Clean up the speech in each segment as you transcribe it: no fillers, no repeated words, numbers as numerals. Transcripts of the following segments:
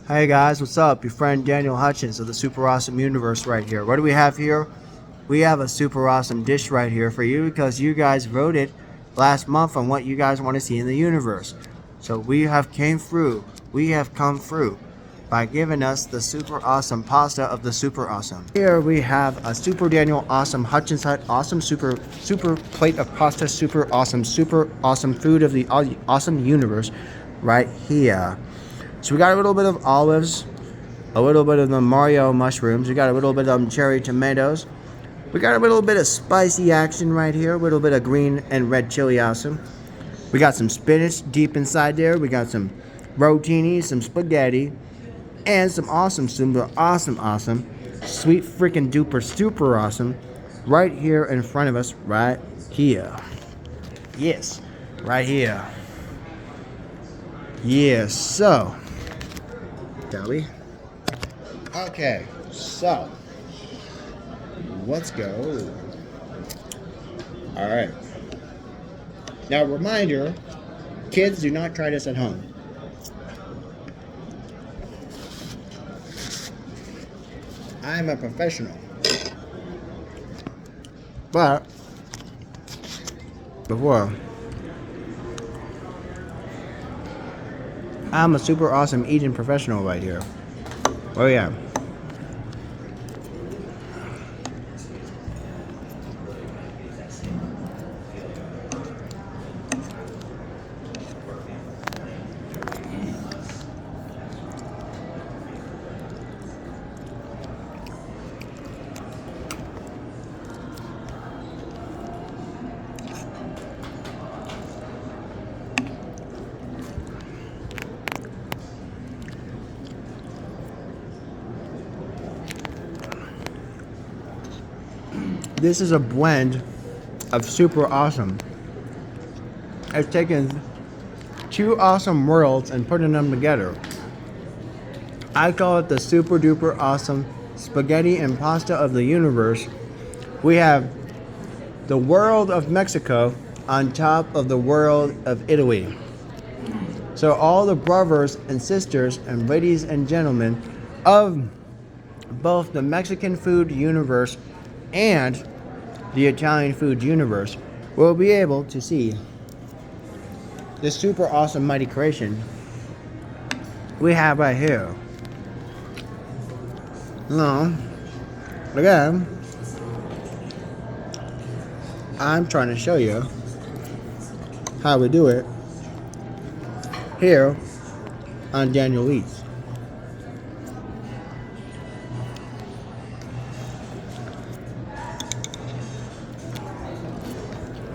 Hey guys, what's up? Your friend Daniel Hutchins of the Super Awesome Universe right here. What do we have here? We have a super awesome dish right here for you because you guys voted last month on what you guys want to see in the universe. So we have come through by giving us the super awesome pasta of the super awesome. Here we have a Super Daniel Awesome Hutchins Hut awesome super plate of pasta super awesome food of the awesome universe right here. So we got a little bit of olives, a little bit of the Mario mushrooms, we got a little bit of cherry tomatoes, we got a little bit of spicy action right here, a little bit of green and red chili awesome. We got some spinach deep inside there, we got some rotini, some spaghetti, and some awesome, sweet freaking duper super awesome right here in front of us right here. Yes, right here. Yes, so shall we? Okay, so let's go. All right. Now, reminder: kids, do not try this at home. I am a professional, but before I'm a super awesome eating professional right here. Oh yeah. This is a blend of super awesome. I've taken two awesome worlds and putting them together. I call it the super duper awesome spaghetti and pasta of the universe. We have the world of Mexico on top of the world of Italy. So all the brothers and sisters and ladies and gentlemen of both the Mexican food universe and the Italian food universe will be able to see this super awesome mighty creation we have right here. Now, again, I'm trying to show you how we do it here on Daniel Eats.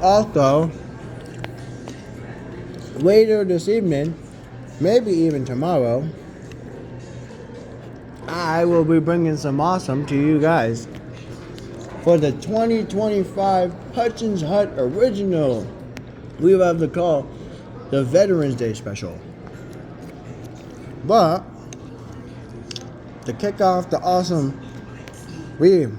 Also, later this evening, maybe even tomorrow, I will be bringing some awesome to you guys for the 2025 Hutchins Hut Original. We will have to call the Veterans Day Special. But to kick off the awesome, we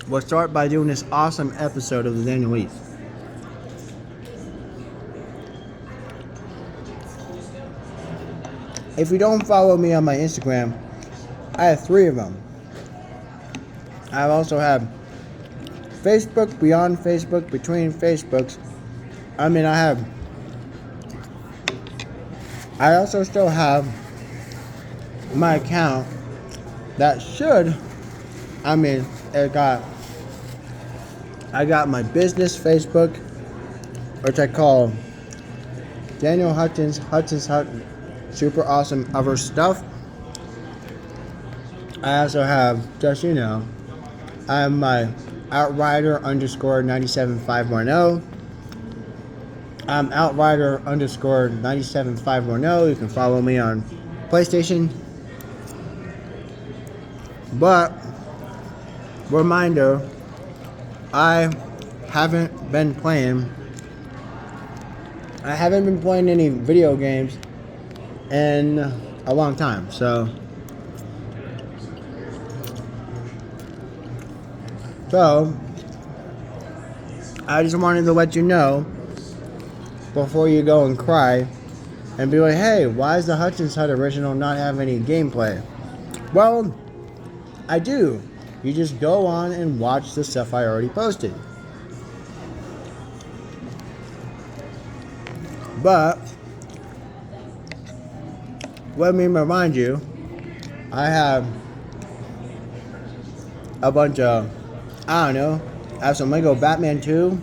we'll start by doing this awesome episode of the Daniel Eats. If you don't follow me on my Instagram, I have 3 of them. I also have Facebook, beyond Facebook, between Facebooks. I also still have my account that should, I got my business Facebook, which I call Daniel Hutchins Hut, super awesome other stuff. I also have, just I have my Outrider _ 97510. I'm Outrider _ 97510. You can follow me on PlayStation. But reminder, I haven't been playing any video games in a long time, so I just wanted to let you know before you go and cry and be like, hey, why is the Hutchins Hut original not have any gameplay? Well, I do. You just go on and watch the stuff I already posted. But let me remind you, I have a bunch of, I don't know, I have some Lego Batman 2.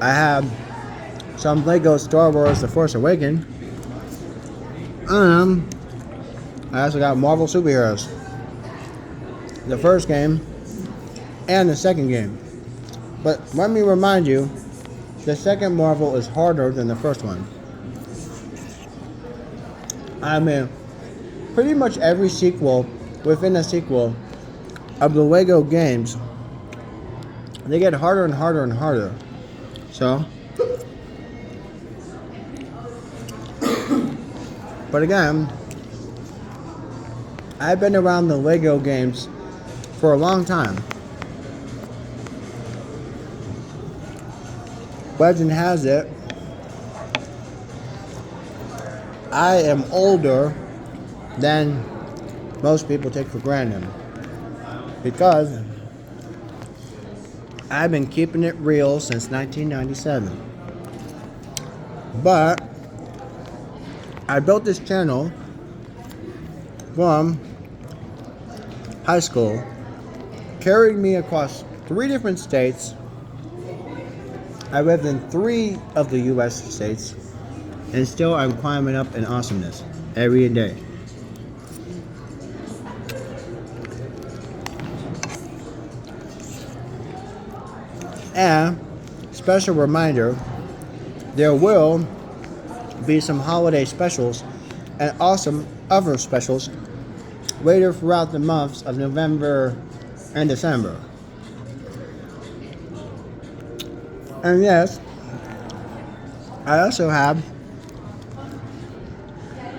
I have some Lego Star Wars The Force Awakens. I also got Marvel Superheroes. The first game and the second game. But let me remind you, the second Marvel is harder than the first one. I mean, pretty much every sequel within a sequel of the Lego games, they get harder and harder and harder. So, but again, I've been around the Lego games for a long time. Legend has it, I am older than most people take for granted, because I've been keeping it real since 1997. But I built this channel from high school, carried me across 3 different states. I lived in 3 of the US states, and still I'm climbing up in awesomeness every day. And special reminder, there will be some holiday specials and awesome other specials later throughout the months of November and December. And yes, I also have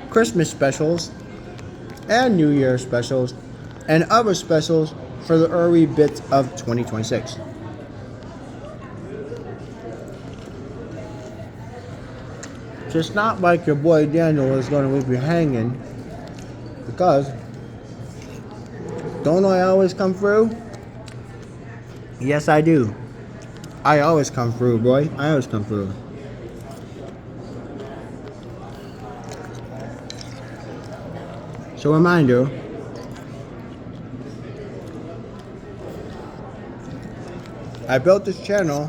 Christmas specials and New Year specials and other specials for the early bits of 2026. So it's not like your boy Daniel is going to leave you hanging, because don't I always come through? Yes, I do. I always come through, boy. I always come through. So reminder, I built this channel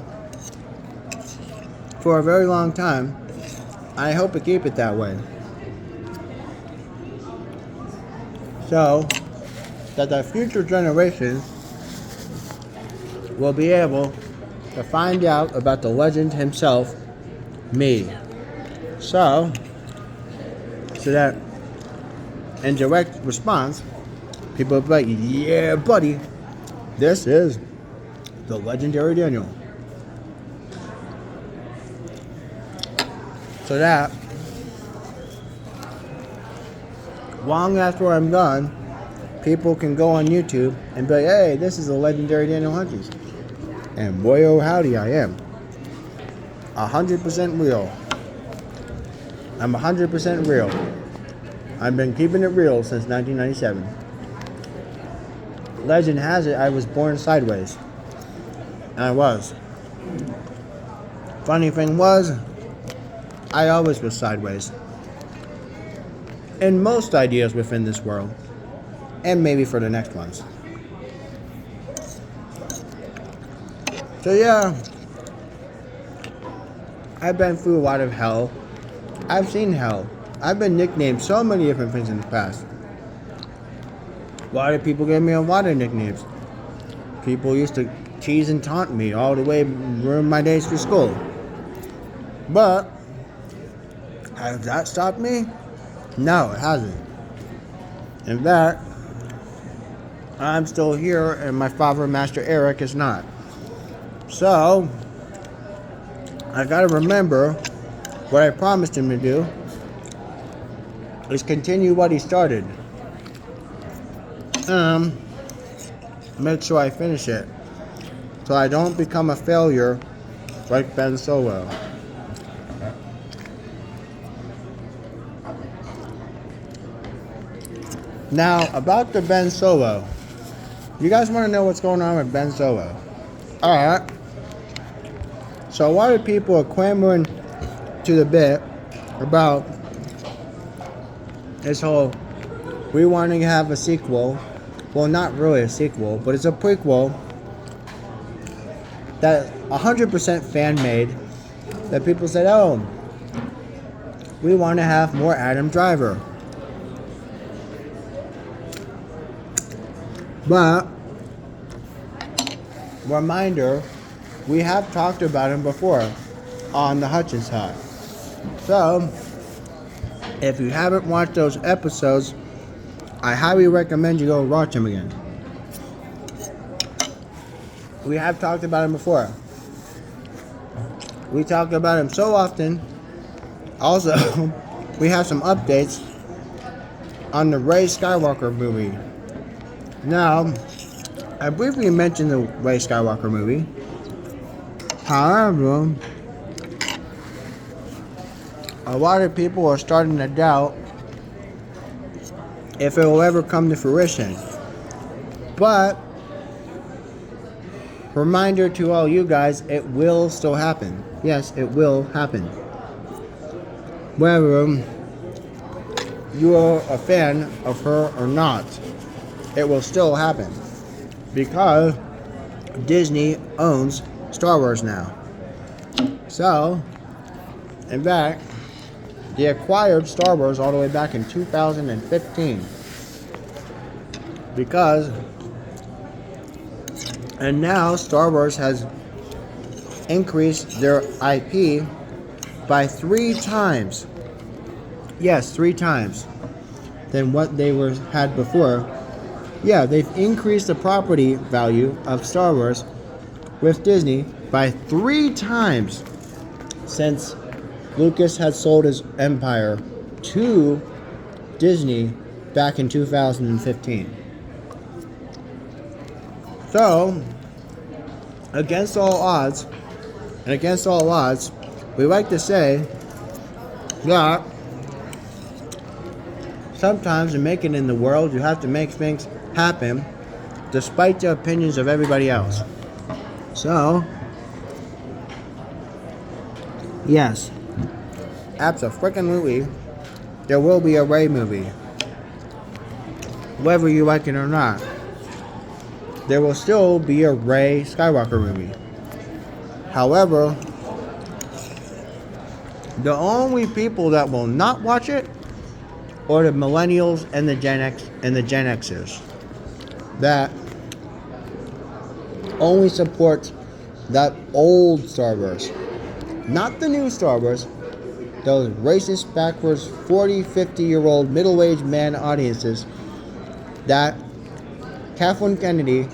for a very long time. I hope to keep it that way, so that the future generations will be able to find out about the legend himself, me. So that in direct response, people will be like, yeah, buddy, this is the legendary Daniel. So that long after I'm done, people can go on YouTube and be like, hey, this is the legendary Daniel Hutchins. And boy, oh howdy, I am 100% real. I'm 100% real. I've been keeping it real since 1997. Legend has it I was born sideways. And I was. Funny thing was, I always was sideways. In most ideas within this world. And maybe for the next ones. So yeah, I've been through a lot of hell. I've seen hell. I've been nicknamed so many different things in the past. A lot of people gave me a lot of nicknames. People used to tease and taunt me all the way ruin my days through school. But has that stopped me? No, it hasn't. In fact, I'm still here and my father, Master Eric, is not. So, I gotta remember what I promised him to do is continue what he started. Make sure I finish it, so I don't become a failure like Ben Solo. Now, about the Ben Solo. You guys want to know what's going on with Ben Solo? Alright. So a lot of people are clamoring to the bit about this whole, we want to have a sequel. Well, not really a sequel, but it's a prequel that 100% fan made. That people said, oh, we want to have more Adam Driver. But, reminder, we have talked about him before on the Hutchins Hut. So, if you haven't watched those episodes, I highly recommend you go watch them again. We have talked about him before. We talk about him so often. Also, we have some updates on the Rey Skywalker movie. Now, I briefly mentioned the Rey Skywalker movie. However, a lot of people are starting to doubt if it will ever come to fruition. But, reminder to all you guys, it will still happen. Yes, it will happen. Whether you are a fan of her or not, it will still happen. Because Disney owns Star Wars now. So, in fact, they acquired Star Wars all the way back in 2015. And now Star Wars has increased their IP by 3 times. Yes, 3 times than what they had before. Yeah, they've increased the property value of Star Wars with Disney by 3 times since Lucas had sold his empire to Disney back in 2015. So, against all odds, we like to say that sometimes to make it in the world, you have to make things happen despite the opinions of everybody else. So, yes, abso-freaking-lutely, there will be a Rey movie. Whether you like it or not, there will still be a Rey Skywalker movie. However, the only people that will not watch it are the millennials and the Gen X and the Gen Xers that only support that old Star Wars, not the new Star Wars. Those racist, backwards, 40, 50-year-old middle-aged man audiences that Kathleen Kennedy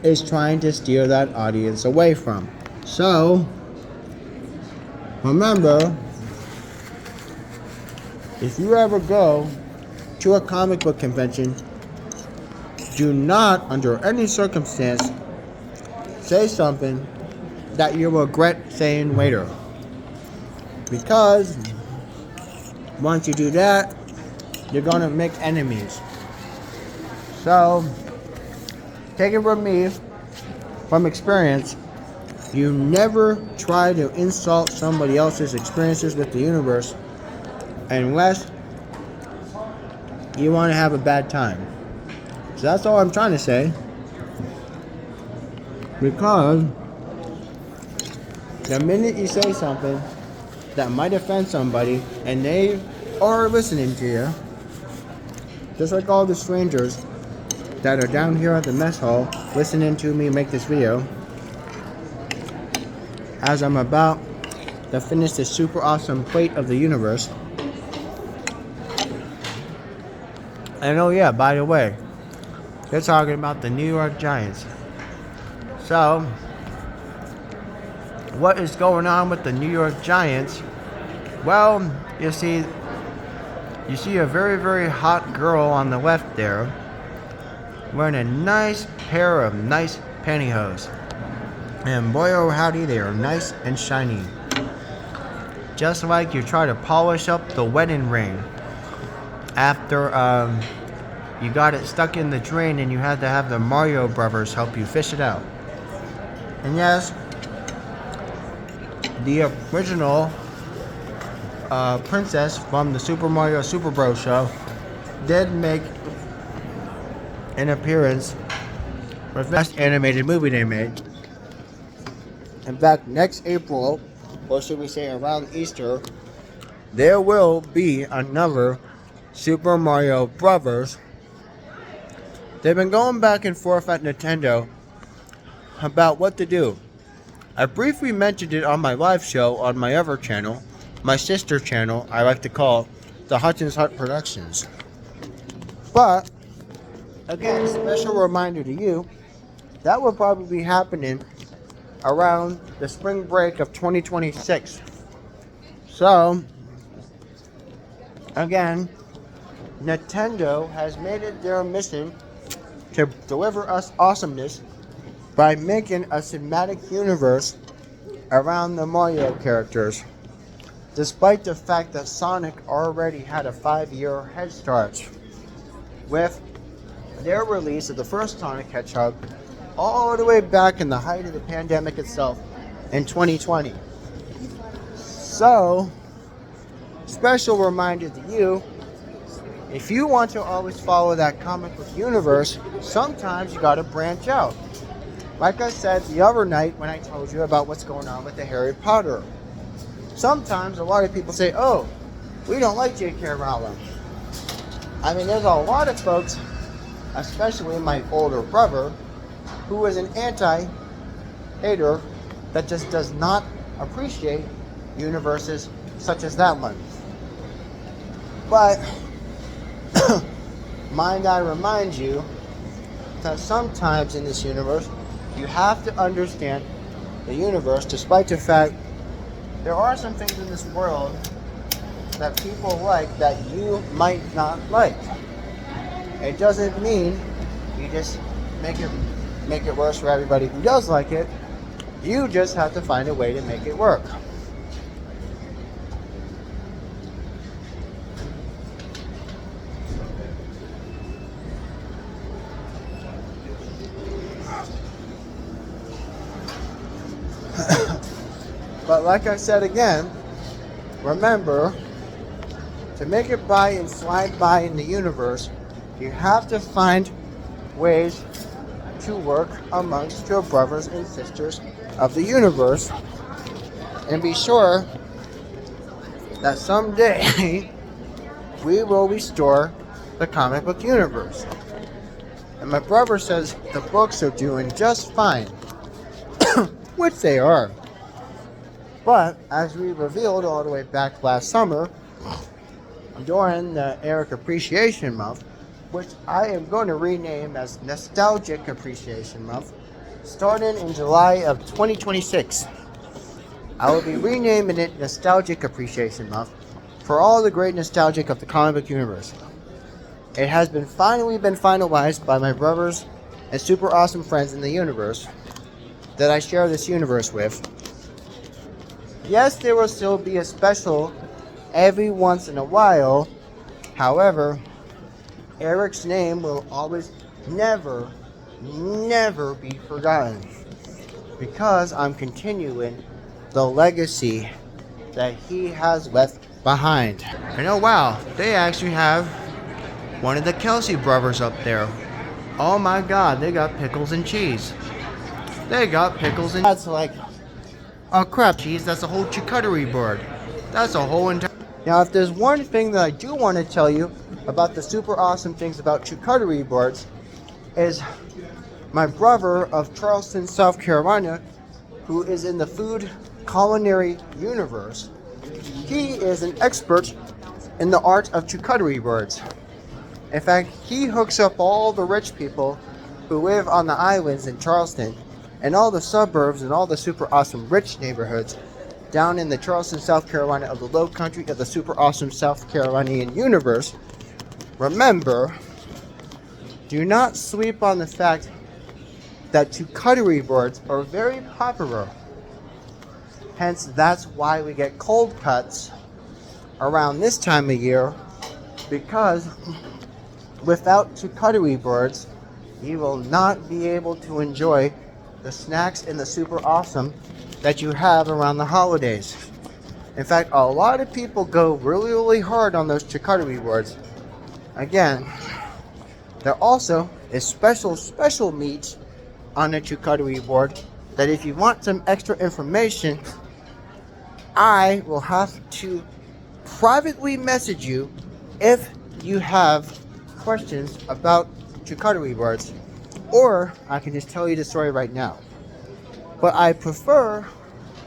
is trying to steer that audience away from. So, remember, if you ever go to a comic book convention, do not, under any circumstance, say something that you regret saying later. Because once you do that, you're going to make enemies. So, take it from me, from experience, you never try to insult somebody else's experiences with the universe unless you want to have a bad time. So that's all I'm trying to say. Because the minute you say something that might offend somebody and they are listening to you, just like all the strangers that are down here at the mess hall listening to me make this video, as I'm about to finish this super awesome plate of the universe. And oh yeah, by the way, they're talking about the New York Giants. So, what is going on with the New York Giants? Well, you see a very, very hot girl on the left there wearing a nice pair of nice pantyhose. And boy oh howdy, they are nice and shiny. Just like you try to polish up the wedding ring after you got it stuck in the drain and you had to have the Mario Brothers help you fish it out. And yes, the original princess from the Super Mario Super Bros. Show did make an appearance with the last animated movie they made. In fact, next April, or should we say around Easter, there will be another Super Mario Brothers. They've been going back and forth at Nintendo about what to do. I briefly mentioned it on my live show on my other channel, my sister channel, I like to call the Hutchins Hut Productions. But, again, special reminder to you, that will probably be happening around the spring break of 2026. So, again, Nintendo has made it their mission to deliver us awesomeness by making a cinematic universe around the Mario characters, despite the fact that Sonic already had a 5-year head start with their release of the first Sonic Hedgehog all the way back in the height of the pandemic itself in 2020. So, special reminder to you, if you want to always follow that comic book universe, sometimes you gotta branch out. Like I said the other night when I told you about what's going on with the Harry Potter. Sometimes a lot of people say, oh, we don't like J.K. Rowling. I mean, there's a lot of folks, especially my older brother, who is an anti-hater that just does not appreciate universes such as that one. But, mind I remind you that sometimes in this universe, you have to understand the universe, despite the fact there are some things in this world that people like that you might not like. It doesn't mean you just make it worse for everybody who does like it. You just have to find a way to make it work. But like I said again, remember, to make it by and slide by in the universe, you have to find ways to work amongst your brothers and sisters of the universe, and be sure that someday we will restore the comic book universe. And my brother says the books are doing just fine, which they are. But as we revealed all the way back last summer, during the Eric Appreciation Month, which I am going to rename as Nostalgic Appreciation Month, starting in July of 2026. I will be renaming it Nostalgic Appreciation Month for all the great nostalgic of the comic book universe. It has been finalized by my brothers and super awesome friends in the universe that I share this universe with. Yes, there will still be a special every once in a while. However, Eric's name will always never be forgotten, because I'm continuing the legacy that he has left behind. And oh wow, they actually have one of the Kelsey brothers up there. Oh my god, they got pickles and cheese. They got pickles and... That's like... Oh crap, cheese, that's a whole charcuterie board. That's a whole entire... Now, if there's one thing that I do want to tell you about the super awesome things about charcuterie boards, is my brother of Charleston, South Carolina, who is in the food culinary universe, he is an expert in the art of charcuterie boards. In fact, he hooks up all the rich people who live on the islands in Charleston and all the suburbs and all the super awesome rich neighborhoods down in the Charleston, South Carolina of the low country of the super awesome South Carolinian universe. Remember, do not sleep on the fact that charcuterie boards are very popular Hence, that's why we get cold cuts around this time of year, because without charcuterie boards, you will not be able to enjoy the snacks and the super awesome that you have around the holidays. In fact, a lot of people go really, really hard on those charcuterie boards. Again, there also is special meat on the charcuterie board that if you want some extra information, I will have to privately message you if you have questions about charcuterie boards, or I can just tell you the story right now. But I prefer,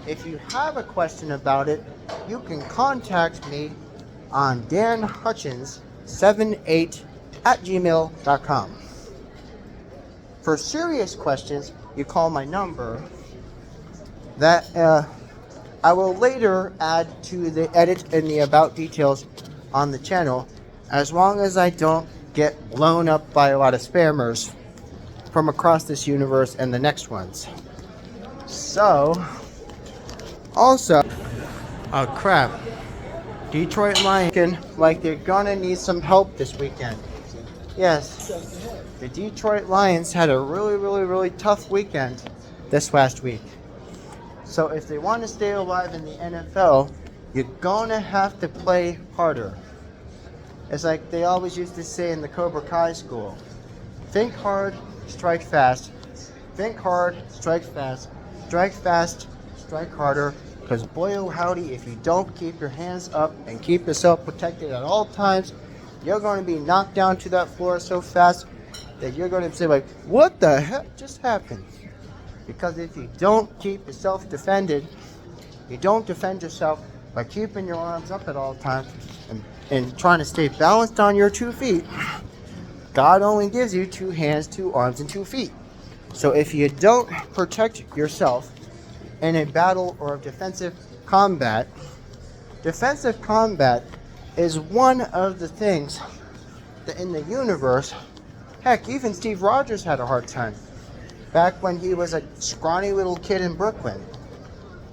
if you have a question about it, you can contact me on danhutchins78@gmail.com. For serious questions, you call my number that I will later add to the edit and the about details on the channel, as long as I don't get blown up by a lot of spammers from across this universe and the next ones. So, also, oh crap, Detroit Lions like they're gonna need some help this weekend. Yes, the Detroit Lions had a really tough weekend this last week. So if they want to stay alive in the NFL, you're gonna have to play harder. It's like they always used to say in the Cobra Kai school: think hard, strike fast. Think hard, strike fast. Strike fast, strike harder. Because boy oh howdy, if you don't keep your hands up and keep yourself protected at all times, you're going to be knocked down to that floor so fast that you're going to say like, what the heck just happened? Because if you don't keep yourself defended, you don't defend yourself by keeping your arms up at all times and trying to stay balanced on your 2 feet. God only gives you 2 hands, 2 arms, and 2 feet. So if you don't protect yourself in a battle or defensive combat is one of the things that in the universe, heck, even Steve Rogers had a hard time back when he was a scrawny little kid in Brooklyn.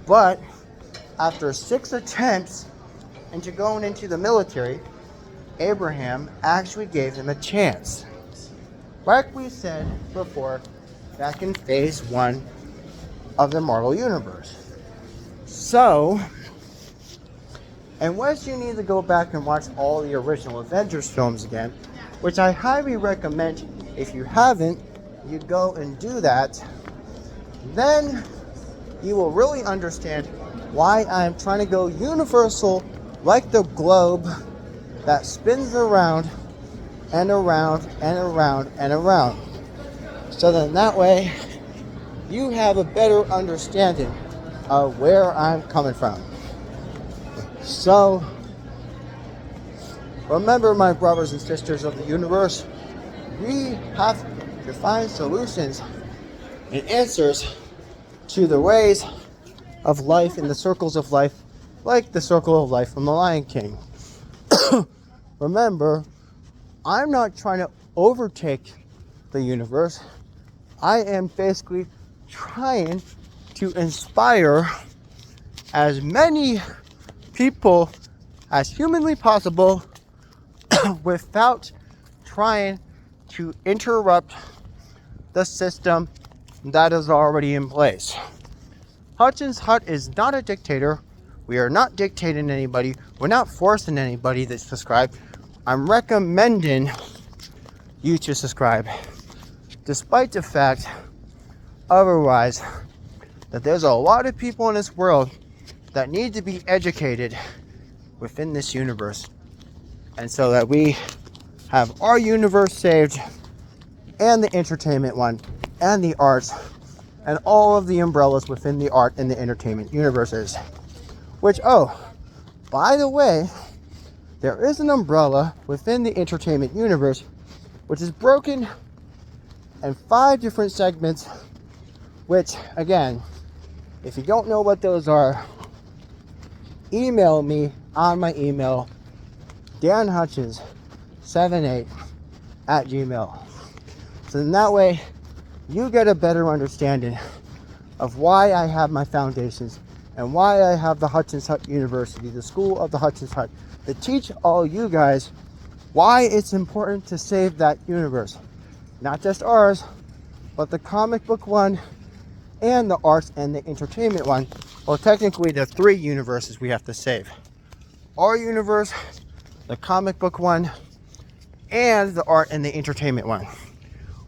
But after 6 attempts into going into the military, Abraham actually gave him a chance. Like we said before, back in phase 1 of the Marvel Universe. So, unless you need to go back and watch all the original Avengers films again, which I highly recommend if you haven't, you go and do that, then you will really understand why I'm trying to go universal like the globe that spins around and around and around and around. So then that way you have a better understanding of where I'm coming from. So remember, my brothers and sisters of the universe, we have to find solutions and answers to the ways of life and the circles of life, like the circle of life from the Lion King. Remember, I'm not trying to overtake the universe. I am basically trying to inspire as many people as humanly possible without trying to interrupt the system that is already in place. Hutchins Hut is not a dictator. We are not dictating anybody. We're not forcing anybody to subscribe. I'm recommending you to subscribe, despite the fact otherwise that there's a lot of people in this world that need to be educated within this universe, and so that we have our universe saved, and the entertainment one, and the arts, and all of the umbrellas within the art and the entertainment universes. Which, oh, by the way, there is an umbrella within the entertainment universe which is broken in 5 different segments, which, again, if you don't know what those are, email me on my email, danhutchins78@gmail. So then that way, you get a better understanding of why I have my foundations in the universe. And so that way, you get a better understanding of why I have my foundations in the universe. So then that way, you get a better understanding of why I have my foundations in the universe. So then that way, you get a better understanding of why I have my foundations in the universe. So then that way, you get a better understanding and why I have the Hutchins Hut University, the School of the Hutchins Hut, to teach all you guys why it's important to save that universe. Not just ours, but the comic book one and the arts and the entertainment one. Well, technically the 3 universes we have to save. Our universe, the comic book one, and the art and the entertainment one,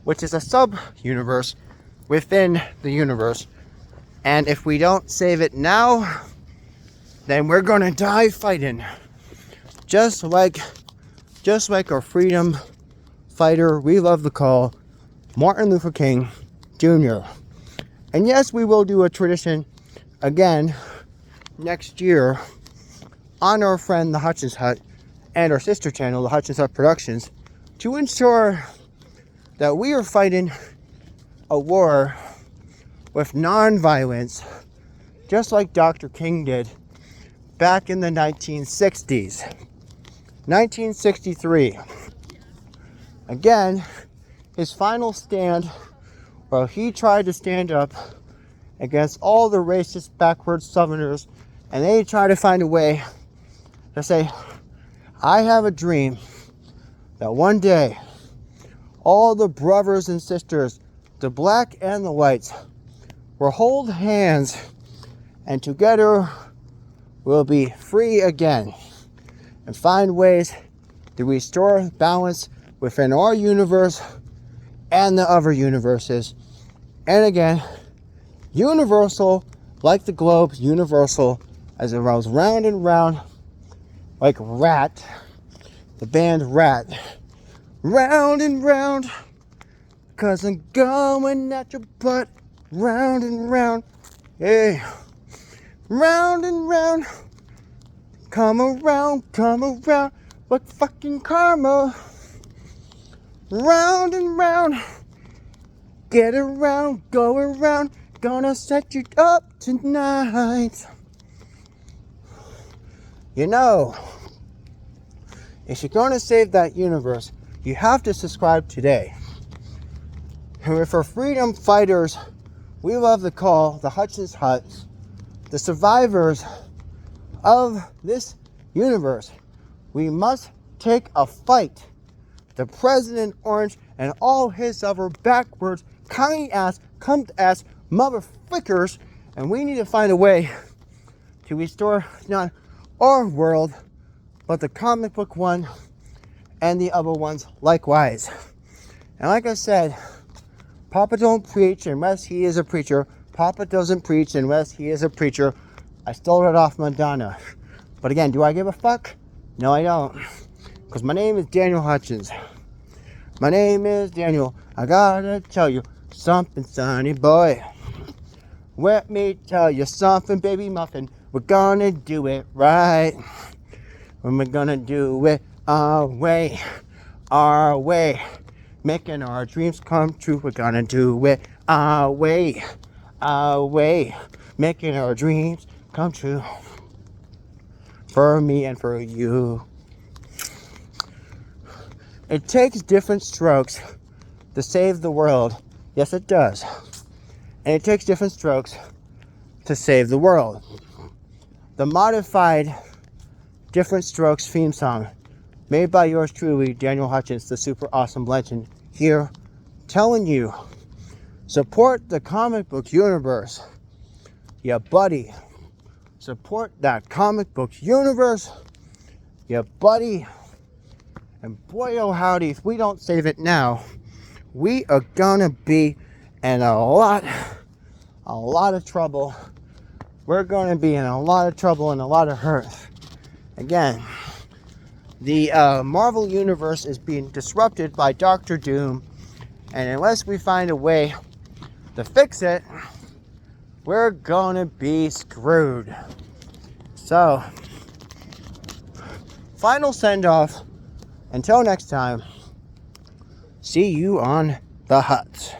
which is a sub-universe within the universe. And if we don't save it now, then we're gonna die fighting. Just like our freedom fighter we love to call Martin Luther King Jr. And yes, we will do a tradition again next year on our friend the Hutchins Hut and our sister channel, the Hutchins Hut Productions, to ensure that we are fighting a war with non-violence, just like Dr. King did back in the 1960s. 1963. Again, his final stand, where he tried to stand up against all the racist backward Southerners, and they tried to find a way to say, I have a dream that one day all the brothers and sisters, the black and the whites, will hold hands and together we'll be free again and find ways to restore balance within our universe and the other universes. And again, universal, like the globe, universal, as it rolls round and round like Rat, the band Rat. Round and round, 'cause I'm going at your butt. Round and round, hey. Round and round, come around, like fucking karma. Round and round, get around, go around, gonna set you up tonight. You know, if you're gonna save that universe, you have to subscribe today. And for freedom fighters, we love to call the Hutchins Huts, the survivors of this universe. We must take a fight. The President Orange and all his other backwards, county ass, cunt ass, motherfuckers, and we need to find a way to restore not our world, but the comic book one and the other ones likewise. And like I said, Papa don't preach unless he is a preacher. Papa doesn't preach unless he is a preacher. I stole it off Madonna. But again, do I give a fuck? No, I don't. Because my name is Daniel Hutchins. My name is Daniel. I gotta tell you something, sonny boy. Let me tell you something, baby muffin. We're gonna do it right. And we're gonna do it our way. Making our dreams come true. We're gonna do it our way. Making our dreams come true. For me and for you. It takes different strokes to save the world. Yes, it does. And it takes different strokes to save the world. The modified Different Strokes theme song, made by yours truly, Daniel Hutchins, the super awesome legend, here telling you, support the comic book universe. Yeah, buddy. Support that comic book universe. Yeah, buddy. And boy, oh howdy, if we don't save it now, we are gonna be in a lot of trouble. We're gonna be in a lot of trouble and a lot of hurt. Again, the Marvel Universe is being disrupted by Doctor Doom, and unless we find a way to fix it, we're gonna be screwed. So, final send-off. Until next time, see you on the Hut.